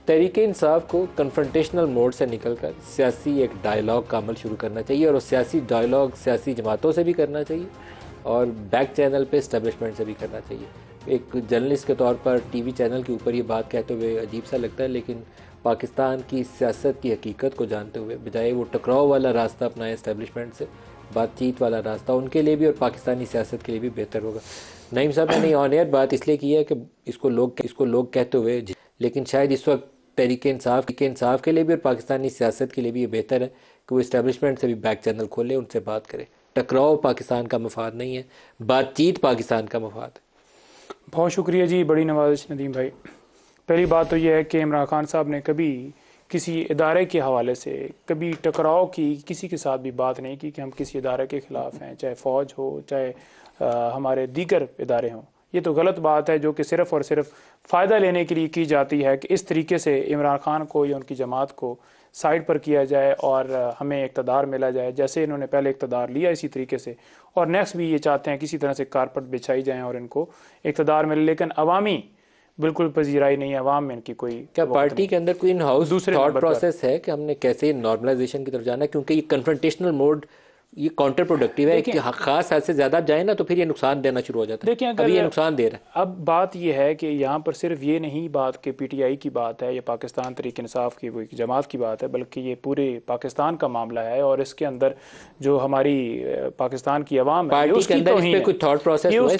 تحریک انصاف کو confrontational mood سے نکل کر سیاسی ایک ڈائلاگ کا عمل شروع کرنا چاہیے، اور وہ سیاسی ڈائلاگ سیاسی جماعتوں سے بھی کرنا چاہیے اور بیک چینل پہ اسٹیبلشمنٹ سے بھی کرنا چاہیے۔ ایک جرنلسٹ کے طور پر ٹی وی چینل کے اوپر یہ بات کہتے ہوئے عجیب سا لگتا ہے، لیکن پاکستان کی سیاست کی حقیقت کو جانتے ہوئے بجائے وہ ٹکراؤ والا راستہ اپنائے اسٹیبلشمنٹ سے، بات چیت والا راستہ ان کے لیے بھی اور پاکستانی سیاست کے لیے بھی بہتر ہوگا۔ نعیم صاحب نے آن ایئر بات اس لیے کی ہے کہ اس کو لوگ کہتے ہوئے، لیکن شاید اس وقت تحریک انصاف کے لیے بھی اور پاکستانی سیاست کے لیے بھی یہ بہتر ہے کہ وہ اسٹیبلشمنٹ سے بھی بیک چینل کھولے، ان سے بات کرے۔ ٹکراؤ پاکستان کا مفاد نہیں ہے، بات چیت پاکستان کا مفاد ہے۔ بہت شکریہ جی، بڑی نوازش ندیم بھائی۔ پہلی بات تو یہ ہے کہ عمران خان صاحب نے کبھی کسی ادارے کے حوالے سے کبھی ٹکراؤ کی کسی کے ساتھ بھی بات نہیں کی کہ ہم کسی ادارے کے خلاف ہیں، چاہے فوج ہو چاہے ہمارے دیگر ادارے ہوں۔ یہ تو غلط بات ہے جو کہ صرف اور صرف فائدہ لینے کے لیے کی جاتی ہے کہ اس طریقے سے عمران خان کو یا ان کی جماعت کو سائڈ پر کیا جائے اور ہمیں اقتدار ملا جائے، جیسے انہوں نے پہلے اقتدار لیا اسی طریقے سے، اور نیکسٹ بھی یہ چاہتے ہیں کسی طرح سے کارپٹ بچھائی جائیں اور ان کو اقتدار ملے، لیکن عوامی بالکل پذیرائی نہیں ہے، عوام میں ان کی کوئی۔ کیا پارٹی کے اندر کوئی ان ہاؤس تھاٹ پروسیس ہے کہ ہم نے کیسے نارملائزیشن کی طرف جانا ہے؟ کیونکہ یہ کنفرنٹیشنل موڈ یہ کاؤنٹر پروڈکٹیو ہے کہ خاص حد سے زیادہ جائے نا تو پھر یہ نقصان دینا شروع ہو جاتا ہے۔ اب یہ نقصان دے رہا ہے۔ اب بات یہ ہے کہ یہاں پر صرف یہ نہیں بات کہ پی ٹی آئی کی بات ہے یا پاکستان تحریک انصاف کی جماعت کی بات ہے، بلکہ یہ پورے پاکستان کا معاملہ ہے، اور اس کے اندر جو ہماری پاکستان کی عوام ہے، یہ اس کی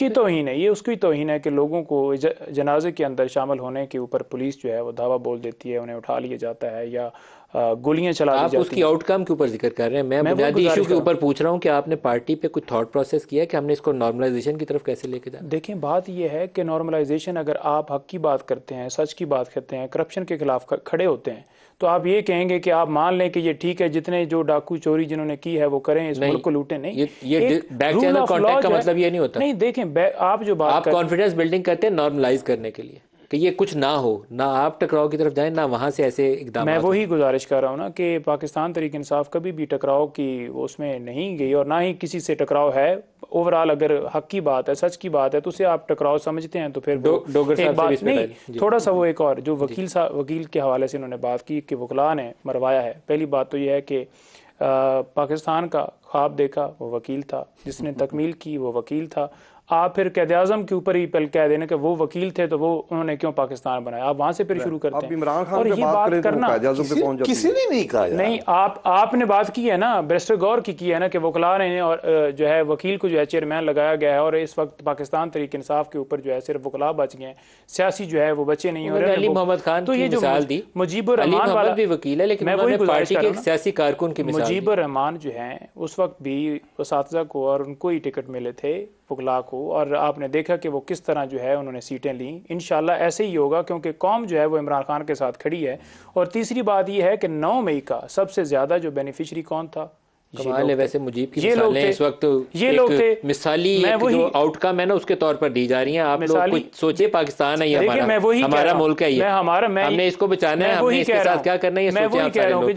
توہین ہے، یہ اس کی توہین ہے کہ لوگوں کو جنازے کے اندر شامل ہونے کے اوپر پولیس جو ہے وہ دھاوا بول دیتی ہے، انہیں اٹھا لیا جاتا ہے یا گولیاں چلا دی جاتی ہیں۔ آپ اس کی آؤٹ کم کے اوپر ذکر کر رہے ہیں، میں بنیادی ایشو کے اوپر پوچھ رہا ہوں کہ آپ نے پارٹی پہ کچھ تھاٹ پروسیس کیا ہے کہ ہم نے اس کو نارملائزیشن کی طرف کیسے لے کے جانا؟ دیکھیں بات یہ ہے کہ نارملائزیشن، اگر آپ حق کی بات کرتے ہیں، سچ کی بات کرتے ہیں، کرپشن کے خلاف کھڑے ہوتے ہیں، تو آپ یہ کہیں گے کہ آپ مان لیں کہ یہ ٹھیک ہے، جتنے جو ڈاکو چوری جنہوں نے کی ہے وہ کریں، اس ملک کو لوٹیں۔ نہیں، یہ بیک چینل کانٹیکٹ کا مطلب یہ نہیں ہوتا۔ نہیں، دیکھیں آپ جو بات آپ کانفیڈنس بلڈنگ کرتے ہیں نارملائز کرنے کے لیے کہ یہ کچھ نہ ہو، نہ آپ ٹکراؤ کی طرف جائیں نہ وہاں سے ایسے اقدامات۔ میں وہی گزارش کر رہا ہوں نا کہ پاکستان تحریک انصاف کبھی بھی ٹکراؤ کی اس میں نہیں گئی، اور نہ ہی کسی سے ٹکراؤ ہے۔ اوورآل اگر حق کی بات ہے، سچ کی بات ہے، تو اسے آپ ٹکراؤ سمجھتے ہیں تو پھر ایک بات نہیں، تھوڑا سا وہ ایک اور جو وکیل کے حوالے سے انہوں نے بات کی کہ وکلاء نے مروایا ہے۔ پہلی بات تو یہ ہے کہ پاکستان کا خواب دیکھا وہ وکیل تھا، جس نے تکمیل کی وہ وکیل تھا۔ آپ پھر قائد اعظم کے اوپر ہی پہل کہہ دینا کہ وہ وکیل تھے تو وہ انہوں نے کیوں پاکستان بنایا، آپ وہاں سے پھر شروع کرتے ہیں۔ اور یہ بات کرنا کسی نے نہیں کہا، نہیں آپ نے بات کی ہے نا، بیرسٹر گور کی ہے نا کہ وکلاء نے اور جو ہے وکیل کو جو ہے چیئرمین لگایا گیا ہے، اور اس وقت پاکستان تحریک انصاف کے اوپر جو ہے صرف وکلاء بچ گئے ہیں، سیاسی جو ہے وہ بچے نہیں ہو رہے۔ علی محمد خان کی مثال دی، مجیب الرحمان والا بھی وکیل ہے لیکن انہوں نے پارٹی کے سیاسی کارکن کی مثال دی۔ مجیب الرحمان جو ہیں اس وقت بھی اساتذہ کو اور ان کو ہی ٹکٹ ملے تھے وکلاء کو، اور آپ نے دیکھا کہ وہ کس طرح جو ہے انہوں نے سیٹیں لیں۔ انشاءاللہ ایسے ہی ہوگا کیونکہ قوم جو ہے وہ عمران خان کے ساتھ کھڑی ہے۔ اور تیسری بات یہ ہے کہ 9 مئی کا سب سے زیادہ جو بینیفیشری کون تھا؟ کمال ہے ویسے مجیب کی مثالیں اس وقت ایک مثالی جو آؤٹ کم ہے نا اس کے طور پر دی جا رہی ہیں۔ آپ لوگ کچھ سوچے، پاکستان ہے یہ ہمارا ملک ہے، یہ ہم نے اس کو بچانا ہے، ہم نے اس کے ساتھ کیا کرنا ہے یہ سوچیں آپ سارے لوگ۔